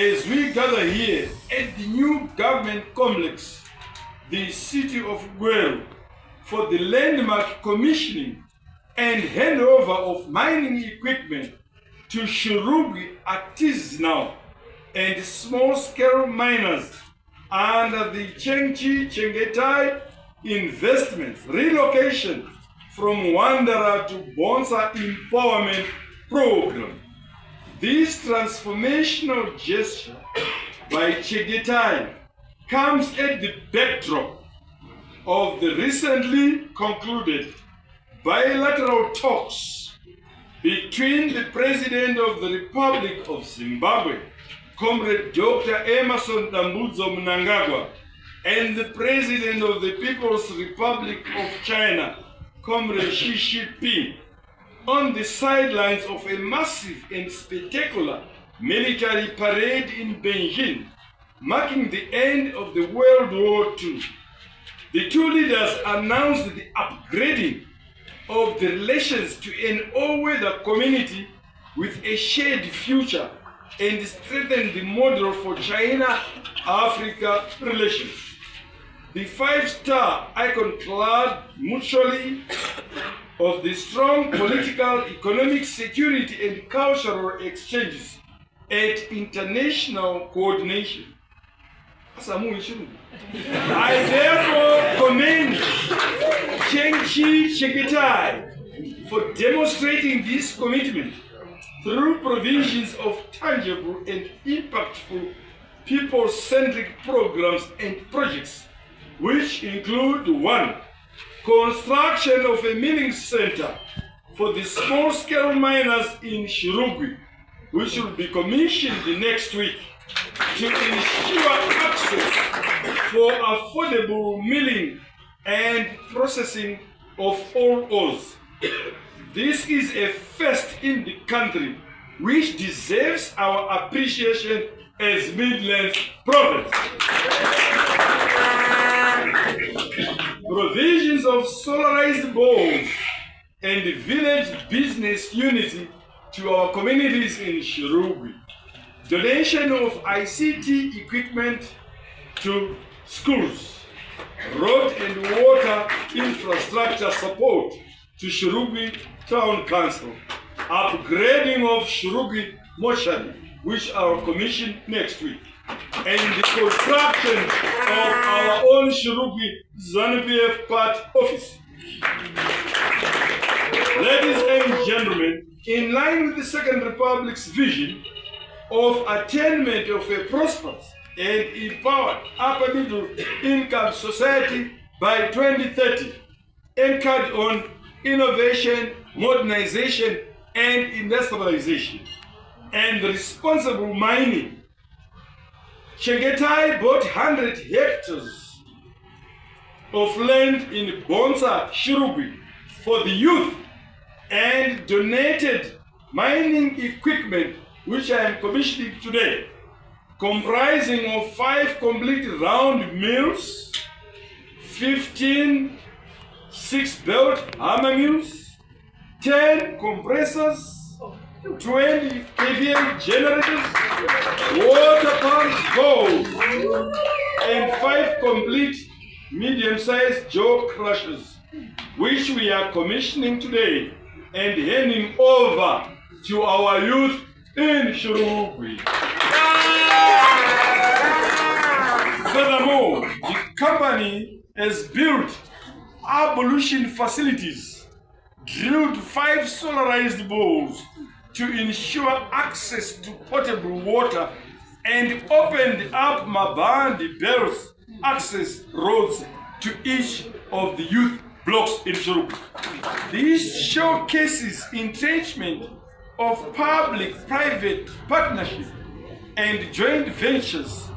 as we gather here at the new government complex, the city of Gwelu, for the landmark commissioning and handover of mining equipment to Shurugwi artisanal and small-scale miners under the XiJinping investments relocation from Wanderer to Bonsa Empowerment Program. This transformational gesture by XiJinping comes at the backdrop of the recently concluded bilateral talks between the President of the Republic of Zimbabwe, Comrade Dr. Emmerson Mnangagwa, and the President of the People's Republic of China, Comrade Xi Jinping, on the sidelines of a massive and spectacular military parade in Beijing, marking the end of the World War II. The two leaders announced the upgrading of the relations to an all-weather community with a shared future and strengthen the model for China-Africa relations. The five-star iconclad mutually of the strong political, economic, security, and cultural exchanges and international coordination. I therefore commend XiJinping for demonstrating this commitment through provisions of tangible and impactful people-centric programs and projects, which include 1. Construction of a milling center for the small-scale miners in Shurugwi, which will be commissioned next week to ensure access for affordable milling and processing of all ores. This is a first in the country, which deserves our appreciation as Midlands province. Provisions of solarized bowls and village business unity to our communities in Shurugwi. Donation of ICT equipment to schools. Road and water infrastructure support to Shurugwi Town Council. Upgrading of Shurugwi mortuary, which are commissioned next week. And the construction of our own Shurugwi ZANU-PF part office. Ladies and gentlemen, in line with the Second Republic's vision of attainment of a prosperous and empowered upper middle income society by 2030, anchored on innovation, modernization, and industrialization, and responsible mining, XiJinping bought 100 hectares of land in Bonsa, Shurugwi for the youth and donated mining equipment, which I am commissioning today, comprising of 5 complete round mills, 15 6-belt hammer mills, 10 compressors, 20 KVA generators, water pumps, bowls, and 5 complete medium-sized jaw crushers, which we are commissioning today and handing over to our youth in Shurugwi. Furthermore, the company has built ablution facilities, drilled 5 solarized bowls to ensure access to potable water, and opened up Mabandi belts access roads to each of the youth blocks in Shurugwi. This showcases entrenchment of public-private partnership and joint ventures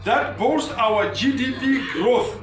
that boost our GDP growth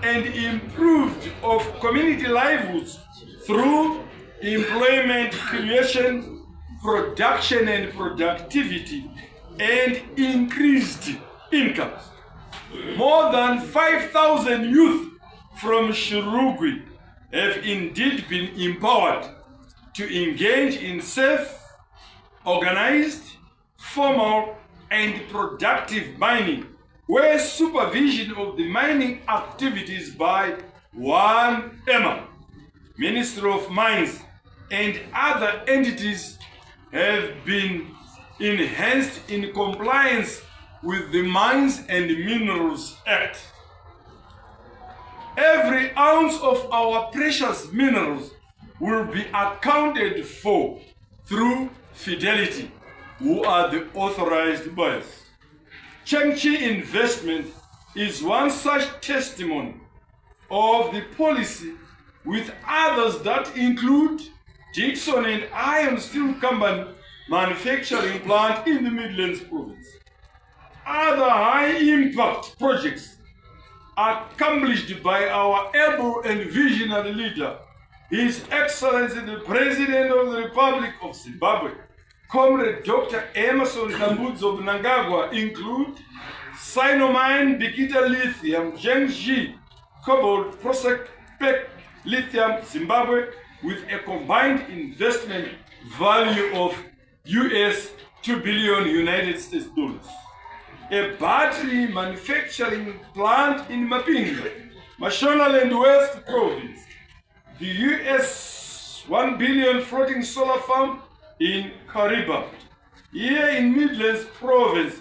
and improved of community livelihoods through employment creation, production and productivity, and increased incomes. More than 5,000 youth from Shurugwi have indeed been empowered to engage in safe, organized, formal, and productive mining, where supervision of the mining activities by one EMA, Ministry of Mines, and other entities have been enhanced in compliance with the Mines and Minerals Act. Every ounce of our precious minerals will be accounted for through Fidelity, who are the authorized buyers. Chengchi Investment is one such testimony of the policy, with others that include Dixon and Iron Steel Company manufacturing plant in the Midlands province. Other high-impact projects accomplished by our able and visionary leader, His Excellency the President of the Republic of Zimbabwe, Comrade Dr. Emerson Dambudzo Mnangagwa, include Sinomine Bikita Lithium, Zhengzhi Cobalt Prospect Lithium, Zimbabwe, with a combined investment value of US 2 billion United States dollars. A battery manufacturing plant in Mapinga, Mashonaland West Province, the US 1 billion floating solar farm in Kariba. Here in Midlands Province,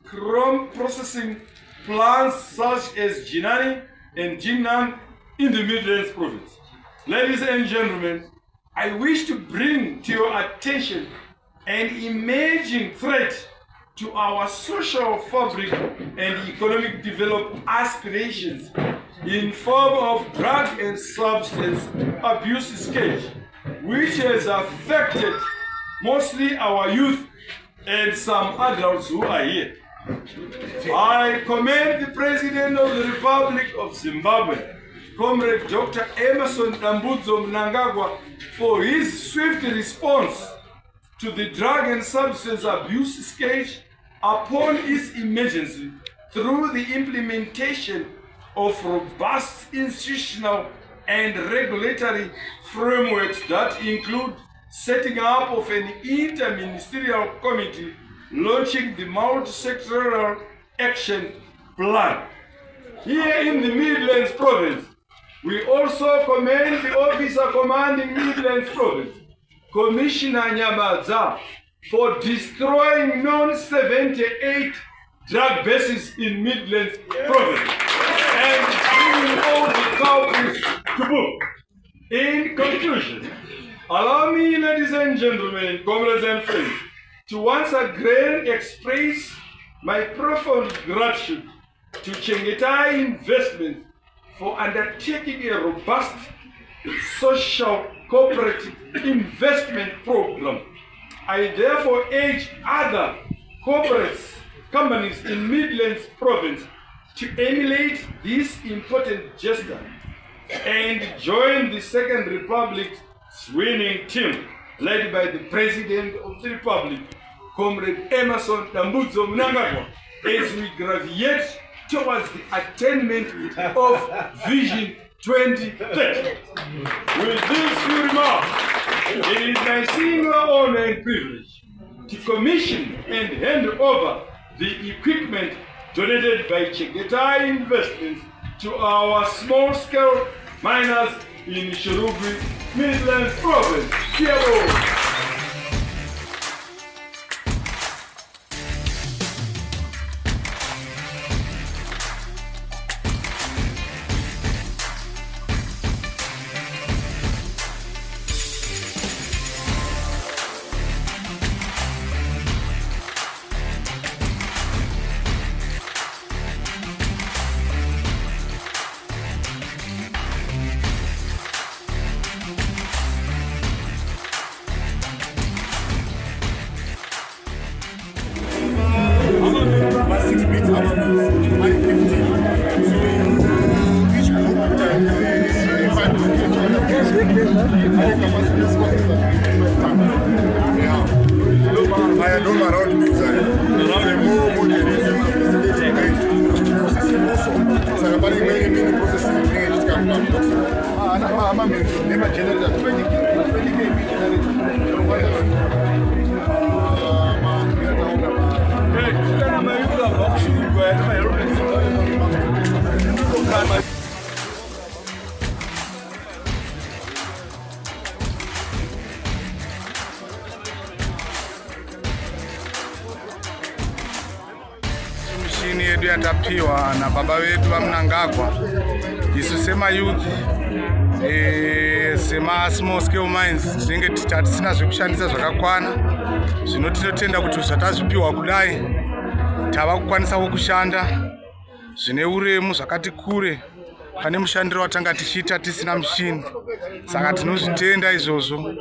chrome processing plants such as Jinani and Jingnan in the Midlands Province. Ladies and gentlemen, I wish to bring to your attention an emerging threat to our social fabric and economic development aspirations in form of drug and substance abuse scourge, which has affected mostly our youth and some adults who are here. I commend the President of the Republic of Zimbabwe, Comrade Dr. Emerson Dambudzo Mnangagwa, for his swift response to the drug and substance abuse scourge upon its emergency through the implementation of robust institutional and regulatory frameworks that include setting up of an inter-ministerial committee, launching the multi-sectoral action plan. Here in the Midlands Province, we also commend the officer commanding Midlands Province, Commissioner Nyamadza, for destroying non-78 drug bases in Midlands Province and bringing all the culprits to book. In conclusion, allow me, ladies and gentlemen, comrades and friends, to once again express my profound gratitude to Chengetai Investment for undertaking a robust social cooperative investment program. I therefore urge other corporate companies in Midlands Province to emulate this important gesture and join the Second Republic's winning team, led by the President of the Republic, Comrade Emerson Dambudzo Mnangagwa, as we gravitate towards the attainment of Vision 2030. With these few remarks, it is my singular honor and privilege to commission and hand over the equipment donated by Chengetai Investments to our small-scale miners in Shurugwi, Midlands Province. Cheers! Mishini yedu yatapiwa na baba wetu wa Mnangagwa isu sema youth sema small scale mines tinenge tisina zvekushandisa zvakakwana zvino tinotenda kuti zvatazvipiwa kudai tava kukwanisawo kushanda zvine uremu zvakati kure pane mushandiro watanga tichiita tisina mishini saka tinozvitenda izvozvo.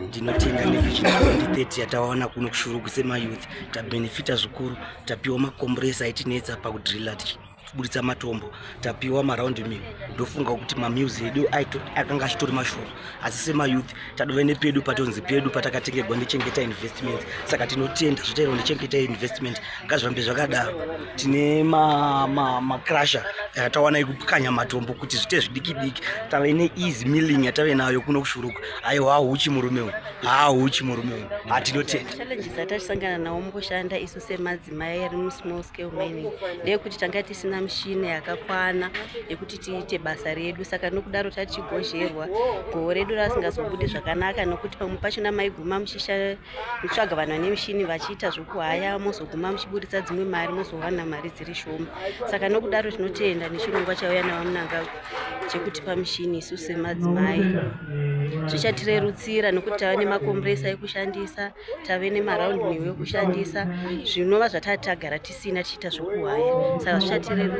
Ndinotenda nevision 2030 yatawana kuno kuShurugwi semayouth tabenefita zvikuru, tapiwa makompressor aitinetsa pakudrilla tichibuditsa matombo, tapiwa maround mill. Ndofunga kuti mamuse edu akanga achitori mashuru, asi semayouth tadove nepedu patonzi pedu patakatengerwa nechengeta investment. Saka tinotenda zvotairwa nechengeta investment ngazvambe zvakadaro. Tine macrusher yatawana ikukanya matombo kuti zvite zvidiki diki. Tave neeasy milling yatave nayo kuno kuShurugwi. Aiwa hauchi murume uyu, hauchi murume uyu. Hatinotenda. Challenges atasangana nawo mukushanda isu semadzimai ari small scale mining ndeyekuti tanga tisina mishini yakakwana yekuti tiite basa redu, saka nokudaro tachigozherwa gohwo redu rasingazobudi zvakanaka nokuti pamwe pachona maiguma muchisha mutsvaga vanhu vane mishini vachiita zvokuhaya mozoguma muchibuditsa dzimwe mari mozowana mari dziri shoma. Saka nokudaro tinotenda nechirongwa chauya nawo Mnangagwa chekutipa mishini isu semadzimai. Zvichatirerutsira nokuti tave nemakompressor ekushandisa, tave nemaround mill ekushandisa, zvinova zvatatagara tisina tichiita zvokuhaya, saka zvichatirerutsira.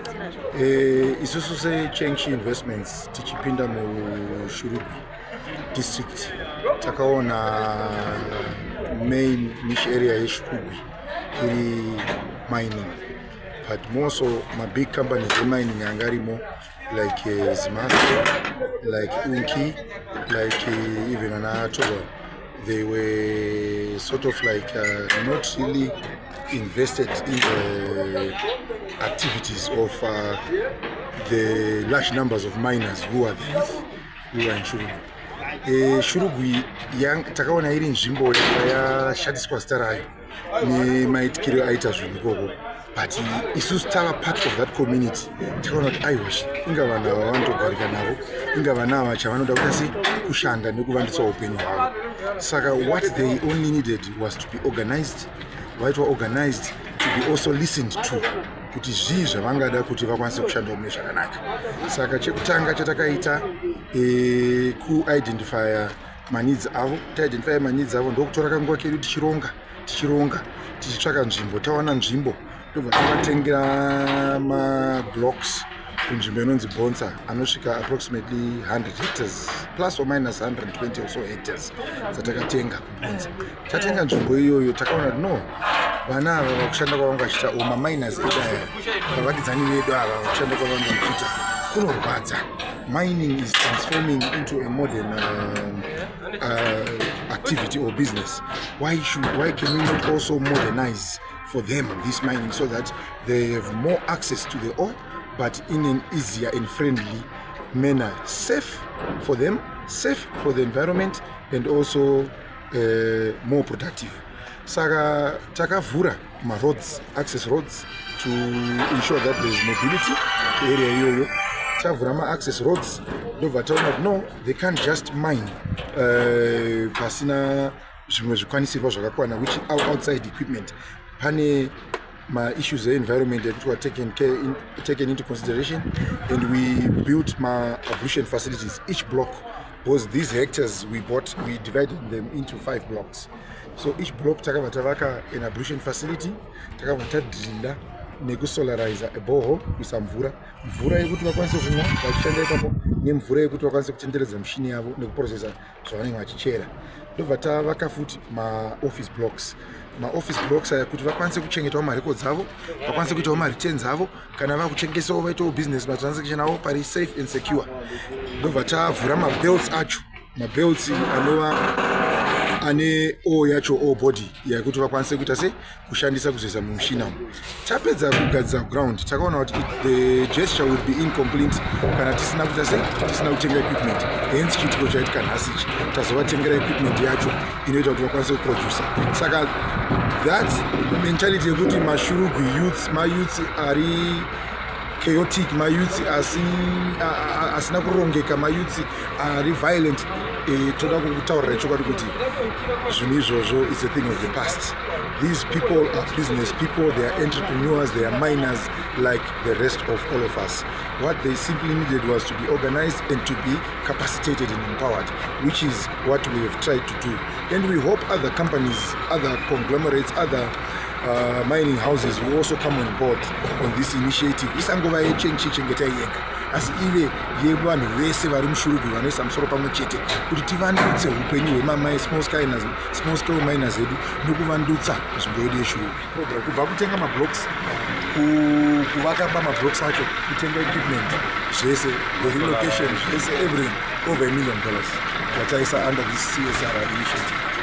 Isusu seChange Investments tichipinda muShurugwi district takaona main niche area yeShurugwi iri mining, but more so big companies mining angarimo like Zimbabwe, like Ncube, like even Anatoba. They were sort of like not really invested in the activities of the large numbers of miners who are there, who are in Shurugwi. Shurugwi takaona iri nzvimbo yashandiswa zita rayo nemaitikiro aita zvinhu ikoko, but isusu tava part of that community. Takaona kuti aiwashi inga vanhu ava vanotogarika navo, inga vanhu ava chavanoda kuita sei kushanda nekuvandisa upenyu hwavo. Saka what they only needed was to be organized, vaitwa organized, to be also listened to, kuti zvii zvavangada kuti vakwanise kushanda mune zvakanaka. Saka chekutanga chatakaita ku-identifya maneeds avo, ta-identifya maneeds avo ndokutora kanguva kedu tichironga tichitsvaka nzvimbo. Tawana nzvimbo ndobva tavatengera mablocks kunzvimbo inonzi Bonza anosvika approximately 100 hectares plus or minus 120 or so hectares dzatakatenga kuBonza. Tatenga nzvimbo iyoyo takaona kuti no, vana ava vakushanda kwavanga vachiita maminers edaya vavakidzani vedu ava vakushanda kwavanga vachiita kunorwadza. Mining is transforming into a modern activity or business. Why can we not also modernize for them this mining so that they have more access to the ore, but in an easier and friendly manner, safe for them, safe for the environment, and also more productive. Saka takavhura roads, access roads, to ensure that there is mobility area yoyo. Tavhura access roads ndobva taona no, they can't just mine pasina zvimwe zvikwanisirwa zvakakwana, which outside equipment. Pane issues environment that were taken into consideration, and we built ablution facilities each block, because these hectares we bought, we divided them into 5 blocks. So each block takavaka an ablution facility, takavata drilla nekusolarize a borehole kuisa mvura yekuti vakwanise kumwa vachishanda ipapo, nemvura yekuti vakwanise kutenderedza mishini yavo nekuprocessa zvavanenge vachichera. Ndobva tavaka futi office blocks aya kuti vakwanise kuchengetawo marecords avo, vakwanise kuitawo returns avo, kana vakuchengesawo vaitawo business transaction avo pari safe and secure. Ndobva tavhura belts acho, belts anova ane yacho body yakuti vakwanise kuita sei kushandisa kuzoisa mumushina. Tapedza kugadzira ground takaona kuti the gesture would be incomplete kana tisina kuita sei, tisina kutenga equipment. Hence chitiko chaitika nhasi ichi, tazovatengera equipment yacho inoita kuti vakwanise kuproducer. Saka that mentality yekuti mashurugwi youths are chaotic, youths asina kurongeka, youths are violent. Toda kutaura chokwadi kuti zvinhu izvozvo is a thing of the past. These people are business people, they are entrepreneurs, they are miners like the rest of all of us. What they simply needed was to be organized and to be capacitated and empowered, which is what we have tried to do. And we hope other companies, other conglomerates, other mining houses will also come on board on this initiative. Isangova yechengeta yega asi ive yevanhu vese vari mushurugwi vanoisa musoro pamwe chete kuti tivandutse upenyu hwemamai small scale miners edu nokuvandutsa nzvimbo yedu yeshurugwi. Kubva kutenga mablocks, kuvaka pamablocks acho, kutenga equipment, zvese, the relocation, zvese, everything over $1 million yataisa under this CSR initiative.